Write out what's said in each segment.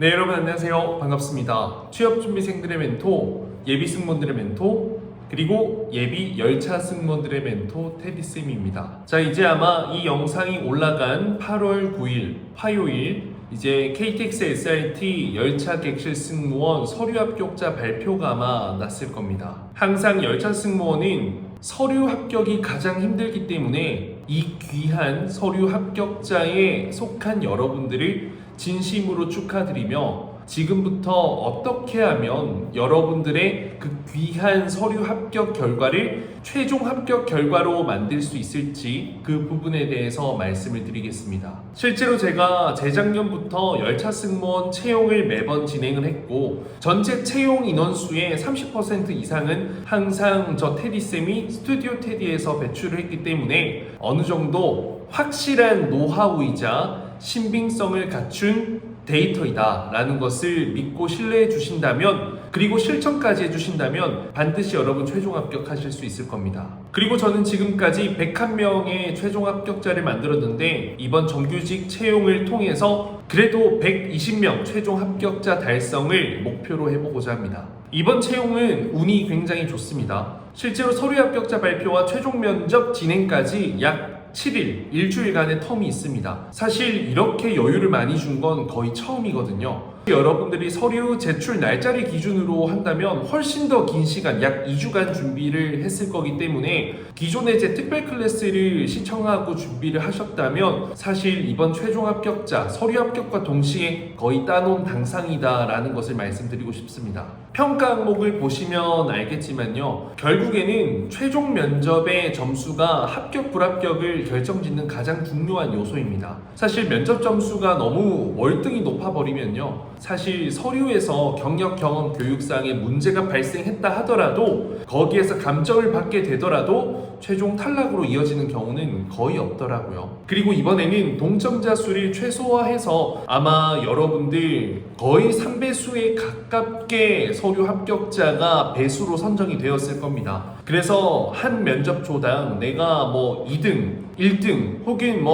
네, 여러분 안녕하세요. 반갑습니다. 취업준비생들의 멘토, 예비 승무원들의 멘토, 그리고 예비 열차 승무원들의 멘토 테디쌤입니다. 자, 이제 아마 이 영상이 올라간 8월 9일 화요일 이제 KTX SRT 열차 객실 승무원 서류 합격자 발표가 아마 났을 겁니다. 항상 열차 승무원은 서류 합격이 가장 힘들기 때문에 이 귀한 서류 합격자에 속한 여러분들을 진심으로 축하드리며 지금부터 어떻게 하면 여러분들의 그 귀한 서류 합격 결과를 최종 합격 결과로 만들 수 있을지 그 부분에 대해서 말씀을 드리겠습니다. 실제로 제가 재작년부터 열차 승무원 채용을 매번 진행을 했고 전체 채용 인원수의 30% 이상은 항상 저 테디쌤이 스튜디오 테디에서 배출을 했기 때문에 어느 정도 확실한 노하우이자 신빙성을 갖춘 데이터이다 라는 것을 믿고 신뢰해 주신다면, 그리고 실천까지 해주신다면 반드시 여러분 최종 합격하실 수 있을 겁니다. 그리고 저는 지금까지 101명의 최종 합격자를 만들었는데 이번 정규직 채용을 통해서 그래도 120명 최종 합격자 달성을 목표로 해보고자 합니다. 이번 채용은 운이 굉장히 좋습니다. 실제로 서류 합격자 발표와 최종 면접 진행까지 약 7일, 일주일간의 텀이 있습니다. 사실 이렇게 여유를 많이 준 건 거의 처음이거든요. 여러분들이 서류 제출 날짜를 기준으로 한다면 훨씬 더 긴 시간, 약 2주간 준비를 했을 거기 때문에 기존에 제 특별 클래스를 시청하고 준비를 하셨다면 사실 이번 최종 합격자, 서류 합격과 동시에 거의 따놓은 당상이다 라는 것을 말씀드리고 싶습니다. 평가 항목을 보시면 알겠지만요, 결국에는 최종 면접의 점수가 합격 불합격을 결정짓는 가장 중요한 요소입니다. 사실 면접 점수가 너무 월등히 높아버리면요, 사실 서류에서 경력, 경험, 교육상의 문제가 발생했다 하더라도 거기에서 감점을 받게 되더라도 최종 탈락으로 이어지는 경우는 거의 없더라고요. 그리고 이번에는 동점자 수를 최소화해서 아마 여러분들 거의 3배수에 가깝게 서류 합격자가 배수로 선정이 되었을 겁니다. 그래서 한 면접조당 내가 뭐 2등, 1등 혹은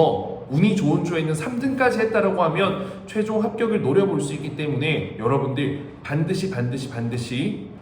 운이 좋은 조에는 3등까지 했다라고 하면 최종 합격을 노려볼 수 있기 때문에 여러분들 반드시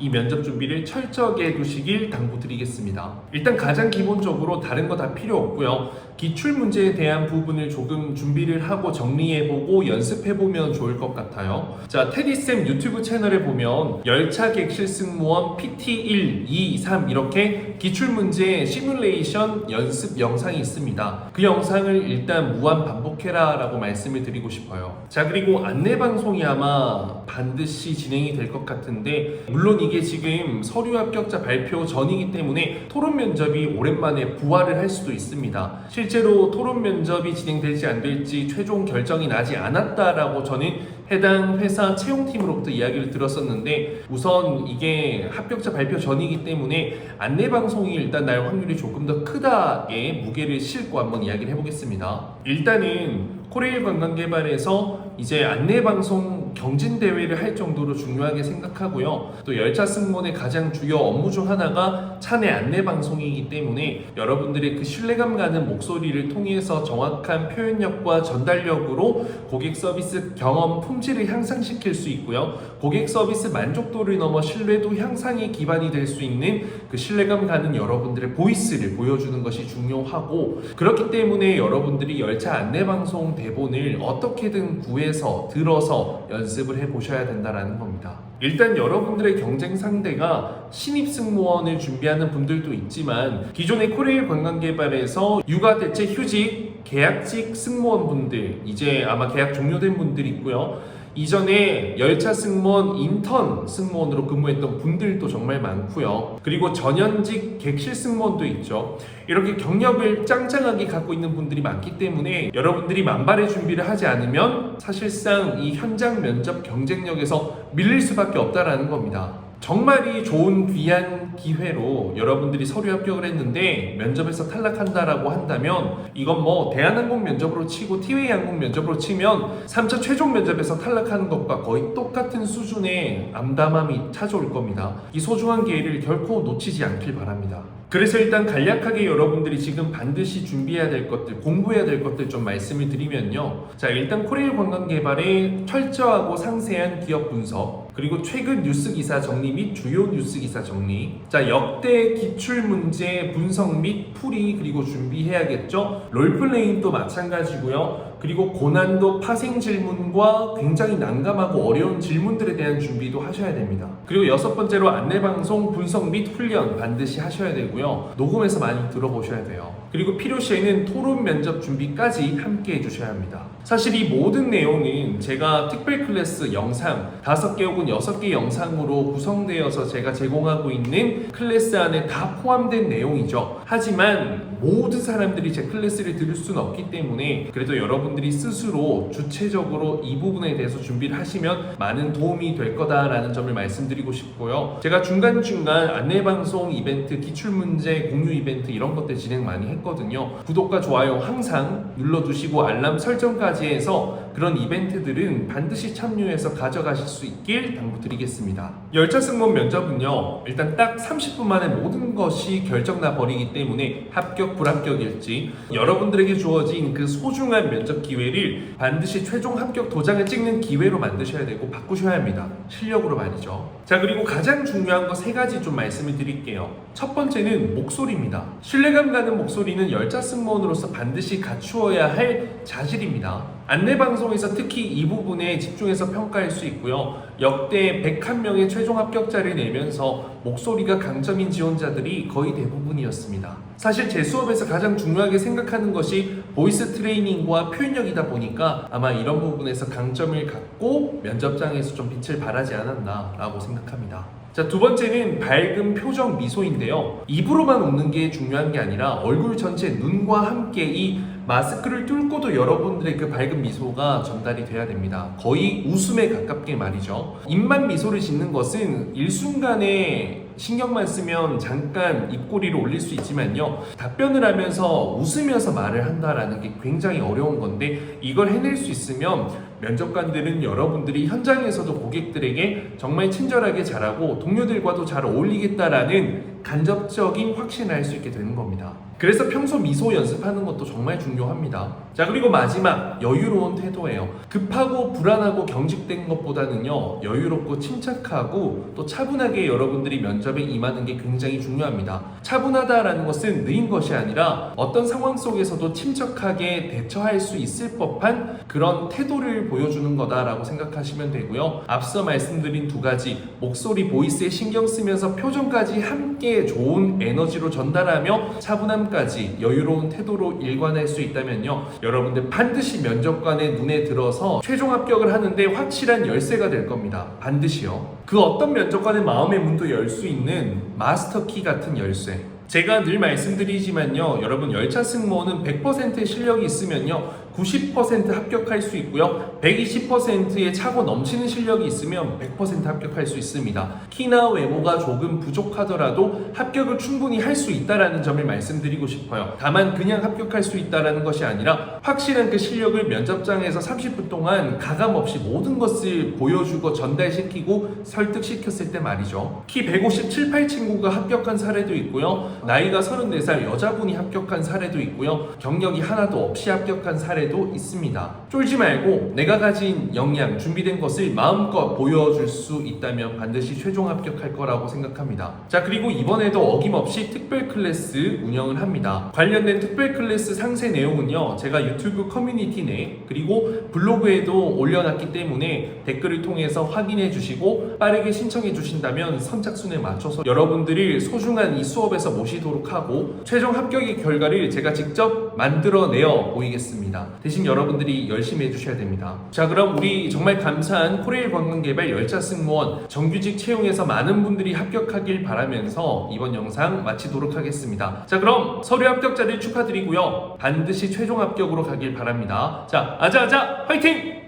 이 면접 준비를 철저하게 해두시길 당부드리겠습니다. 일단 가장 기본적으로 다른 거 다 필요 없고요. 기출 문제에 대한 부분을 조금 준비를 하고 정리해보고 연습해보면 좋을 것 같아요. 자, 테디쌤 유튜브 채널에 보면 열차 객실 승무원 PT1, 2, 3 이렇게 기출 문제 시뮬레이션 연습 영상이 있습니다. 그 영상을 일단 무한 반복해라 라고 말씀을 드리고 싶어요. 자, 그리고 안내방송이 아마 반드시 진행이 될 것 같은데, 물론 이게 지금 서류 합격자 발표 전이기 때문에 토론 면접이 오랜만에 부활을 할 수도 있습니다. 실제로 토론 면접이 진행될지 안 될지 최종 결정이 나지 않았다라고 저는 해당 회사 채용팀으로부터 이야기를 들었었는데, 우선 이게 합격자 발표 전이기 때문에 안내방송이 일단 날 확률이 조금 더 크다에 무게를 싣고 한번 이야기를 해보겠습니다. 일단은 코레일 관광개발에서 이제 안내방송 경진대회를 할 정도로 중요하게 생각하고요. 또 열차 승무원의 가장 주요 업무 중 하나가 차내 안내방송이기 때문에 여러분들의 그 신뢰감 가는 목소리를 통해서 정확한 표현력과 전달력으로 고객 서비스 경험 품질을 향상시킬 수 있고요. 고객 서비스 만족도를 넘어 신뢰도 향상에 기반이 될 수 있는 그 신뢰감 가는 여러분들의 보이스를 보여주는 것이 중요하고, 그렇기 때문에 여러분들이 열차 안내방송 대본을 어떻게든 구해서 들어서 연습을 해보셔야 된다는 겁니다. 일단 여러분들의 경쟁 상대가 신입 승무원을 준비하는 분들도 있지만 기존의 코레일 관광개발에서 육아대체 휴직, 계약직 승무원분들, 이제 아마 계약 종료된 분들이 있고요. 이전에 열차 승무원 인턴 승무원으로 근무했던 분들도 정말 많고요. 그리고 전현직 객실 승무원도 있죠. 이렇게 경력을 짱짱하게 갖고 있는 분들이 많기 때문에 여러분들이 만발의 준비를 하지 않으면 사실상 이 현장 면접 경쟁력에서 밀릴 수밖에 없다라는 겁니다. 정말 이 좋은 귀한 기회로 여러분들이 서류 합격을 했는데 면접에서 탈락한다라고 한다면 이건 대한항공 면접으로 치고 티웨이 항공 면접으로 치면 3차 최종 면접에서 탈락하는 것과 거의 똑같은 수준의 암담함이 찾아올 겁니다. 이 소중한 기회를 결코 놓치지 않길 바랍니다. 그래서 일단 간략하게 여러분들이 지금 반드시 준비해야 될 것들, 공부해야 될 것들 좀 말씀을 드리면요. 자, 일단 코레일 관광개발의 철저하고 상세한 기업 분석, 그리고 최근 뉴스 기사 정리 및 주요 뉴스 기사 정리, 자, 역대 기출 문제 분석 및 풀이 그리고 준비해야겠죠. 롤플레잉도 마찬가지고요. 그리고 고난도 파생 질문과 굉장히 난감하고 어려운 질문들에 대한 준비도 하셔야 됩니다. 그리고 여섯 번째로 안내방송 분석 및 훈련 반드시 하셔야 되고요. 녹음해서 많이 들어보셔야 돼요. 그리고 필요시에는 토론 면접 준비까지 함께 해주셔야 합니다. 사실 이 모든 내용은 제가 특별 클래스 영상 5개 혹은 6개 영상으로 구성되어서 제가 제공하고 있는 클래스 안에 다 포함된 내용이죠. 하지만 모든 사람들이 제 클래스를 들을 수는 없기 때문에 그래도 여러분들이 스스로 주체적으로 이 부분에 대해서 준비를 하시면 많은 도움이 될 거다라는 점을 말씀드리고 싶고요. 제가 중간중간 안내방송 이벤트, 기출문제, 공유 이벤트 이런 것들 진행 많이 했거든요. 구독과 좋아요 항상 눌러두시고 알람 설정까지 해서 그런 이벤트들은 반드시 참여해서 가져가실 수 있길 당부드리겠습니다. 열차 승무원 면접은요, 일단 딱 30분 만에 모든 것이 결정나 버리기 때문에 합격, 불합격일지 여러분들에게 주어진 그 소중한 면접 기회를 반드시 최종 합격 도장을 찍는 기회로 만드셔야 되고 바꾸셔야 합니다. 실력으로 말이죠. 자, 그리고 가장 중요한 거 3가지 좀 말씀을 드릴게요. 첫 번째는 목소리입니다. 신뢰감 가는 목소리는 열차 승무원으로서 반드시 갖추어야 할 자질입니다. 안내방송에서 특히 이 부분에 집중해서 평가할 수 있고요. 역대 101명의 최종 합격자를 내면서 목소리가 강점인 지원자들이 거의 대부분이었습니다. 사실 제 수업에서 가장 중요하게 생각하는 것이 보이스 트레이닝과 표현력이다 보니까 아마 이런 부분에서 강점을 갖고 면접장에서 좀 빛을 발하지 않았나 라고 생각합니다. 자, 두 번째는 밝은 표정 미소인데요. 입으로만 웃는 게 중요한 게 아니라 얼굴 전체 눈과 함께 이 마스크를 뚫고도 여러분들의 그 밝은 미소가 전달이 돼야 됩니다. 거의 웃음에 가깝게 말이죠. 입만 미소를 짓는 것은 일순간에 신경만 쓰면 잠깐 입꼬리를 올릴 수 있지만요, 답변을 하면서 웃으면서 말을 한다라는 게 굉장히 어려운 건데 이걸 해낼 수 있으면 면접관들은 여러분들이 현장에서도 고객들에게 정말 친절하게 잘하고 동료들과도 잘 어울리겠다라는 간접적인 확신을 할 수 있게 되는 겁니다. 그래서 평소 미소 연습하는 것도 정말 중요합니다. 자, 그리고 마지막, 여유로운 태도예요. 급하고 불안하고 경직된 것보다는요, 여유롭고 침착하고 또 차분하게 여러분들이 면접에 임하는 게 굉장히 중요합니다. 차분하다라는 것은 느린 것이 아니라 어떤 상황 속에서도 침착하게 대처할 수 있을 법한 그런 태도를 보여주는 거다라고 생각하시면 되고요. 앞서 말씀드린 2가지, 목소리, 보이스에 신경 쓰면서 표정까지 함께 좋은 에너지로 전달하며 차분함까지 여유로운 태도로 일관할 수 있다면요, 여러분들 반드시 면접관의 눈에 들어서 최종 합격을 하는데 확실한 열쇠가 될 겁니다. 반드시요. 그 어떤 면접관의 마음의 문도 열 수 있는 마스터키 같은 열쇠. 제가 늘 말씀드리지만요, 여러분 열차 승무원은 100%의 실력이 있으면요 90% 합격할 수 있고요, 120%의 차고 넘치는 실력이 있으면 100% 합격할 수 있습니다. 키나 외모가 조금 부족하더라도 합격을 충분히 할 수 있다는 점을 말씀드리고 싶어요. 다만 그냥 합격할 수 있다는 것이 아니라 확실한 그 실력을 면접장에서 30분 동안 가감없이 모든 것을 보여주고 전달시키고 설득시켰을 때 말이죠. 키 157, 8 친구가 합격한 사례도 있고요, 나이가 34살 여자분이 합격한 사례도 있고요, 경력이 하나도 없이 합격한 사례도 있습니다. 쫄지 말고 내가 가진 역량, 준비된 것을 마음껏 보여줄 수 있다면 반드시 최종 합격할 거라고 생각합니다. 자, 그리고 이번에도 어김없이 특별 클래스 운영을 합니다. 관련된 특별 클래스 상세 내용은요, 제가 유튜브 커뮤니티 내 그리고 블로그에도 올려놨기 때문에 댓글을 통해서 확인해 주시고 빠르게 신청해 주신다면 선착순에 맞춰서 여러분들이 소중한 이 수업에서 모시도록 하고 최종 합격의 결과를 제가 직접 만들어내어 보이겠습니다. 대신 여러분들이 열심히 해주셔야 됩니다. 자, 그럼 우리 정말 감사한 코레일 관광개발 열차 승무원 정규직 채용에서 많은 분들이 합격하길 바라면서 이번 영상 마치도록 하겠습니다. 자, 그럼 서류 합격자들 축하드리고요, 반드시 최종 합격으로 가길 바랍니다. 자, 아자아자 화이팅!